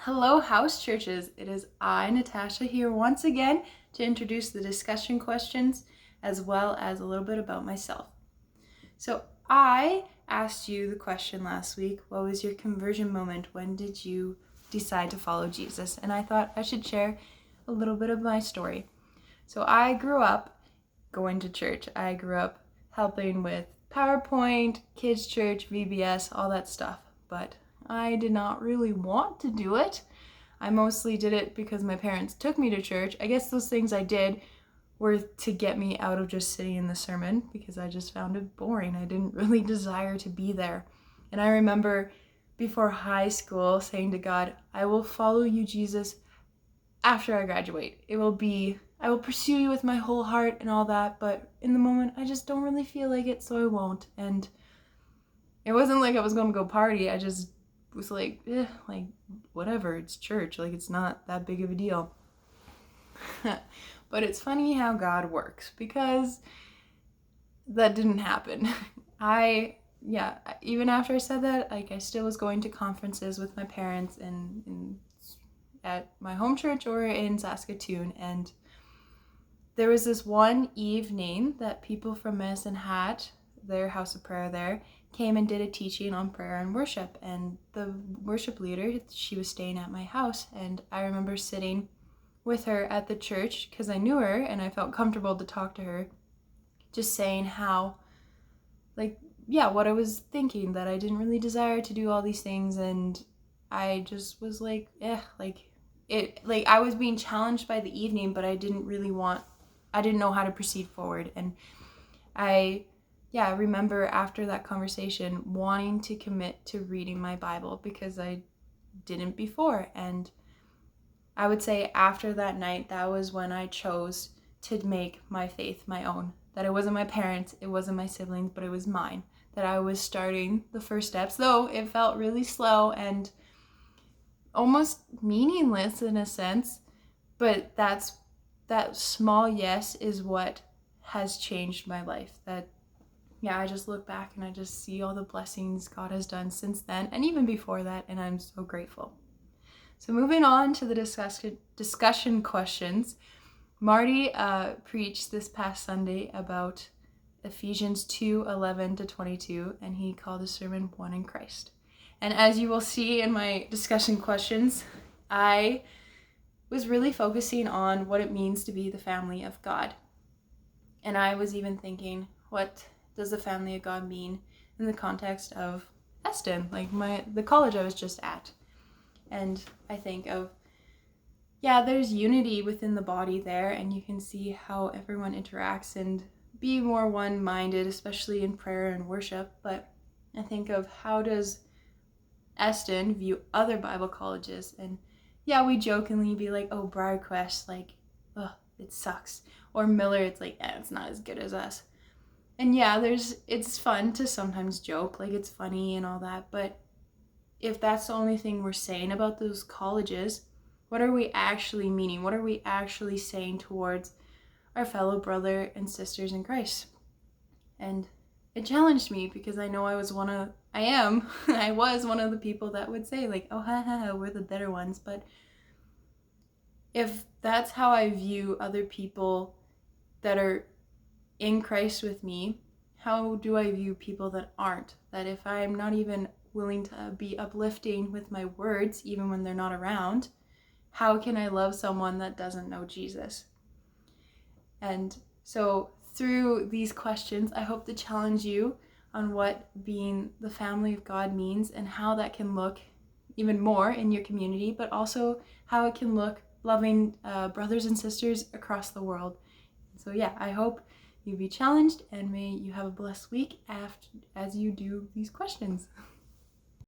Hello, house churches. It is I, Natasha, here once again to introduce the discussion questions as well as a little bit about myself. So I asked you the question last week, what was your conversion moment? When did you decide to follow Jesus? And I thought I should share a little bit of my story. So I grew up going to church. I grew up helping with PowerPoint, kids church, VBS, all that stuff. But I did not really want to do it. I mostly did it because my parents took me to church. I guess those things I did were to get me out of just sitting in the sermon because I just found it boring. I didn't really desire to be there. And I remember before high school saying to God, I will follow you, Jesus, after I graduate. I will pursue you with my whole heart and all that, but in the moment, I just don't really feel like it, so I won't. And it wasn't like I was going to go party. I just was like, whatever, it's church. Like, it's not that big of a deal. But it's funny how God works, because that didn't happen. Even after I said that, I still was going to conferences with my parents and at my home church or in Saskatoon, and there was this one evening that people from Medicine Hat, their house of prayer there, came and did a teaching on prayer and worship, and the worship leader, she was staying at my house, and I remember sitting with her at the church because I knew her and I felt comfortable to talk to her, just saying how, what I was thinking, that I didn't really desire to do all these things, and I just was like, I was being challenged by the evening, but I didn't know how to proceed forward. And I remember after that conversation wanting to commit to reading my Bible because I didn't before. And I would say after that night, that was when I chose to make my faith my own. That it wasn't my parents, it wasn't my siblings, but it was mine. That I was starting the first steps, though it felt really slow and almost meaningless in a sense. But that small yes is what has changed my life. I just look back and I just see all the blessings God has done since then and even before that, and I'm so grateful. So moving on to the discussion questions. Marty preached this past Sunday about Ephesians 2:11-22, and he called the sermon One in Christ. And as you will see in my discussion questions, I was really focusing on what it means to be the family of God. And I was even thinking, what does the family of God mean in the context of Eston, the college I was just at? And I think of, there's unity within the body there, and you can see how everyone interacts and be more one-minded, especially in prayer and worship. But I think of, how does Eston view other Bible colleges? And we jokingly be like, oh, Briarcrest, it sucks. Or Miller, it's like, it's not as good as us. And it's fun to sometimes joke, it's funny and all that, but if that's the only thing we're saying about those colleges, what are we actually meaning? What are we actually saying towards our fellow brother and sisters in Christ? And it challenged me, because I know I was one of the people that would say we're the better ones. But if that's how I view other people that are in Christ with me, how do I view people that aren't? That if I'm not even willing to be uplifting with my words, even when they're not around, how can I love someone that doesn't know Jesus? And so through these questions, I hope to challenge you on what being the family of God means, and how that can look even more in your community, but also how it can look loving brothers and sisters across the world. So I hope you be challenged, and may you have a blessed week as you do these questions.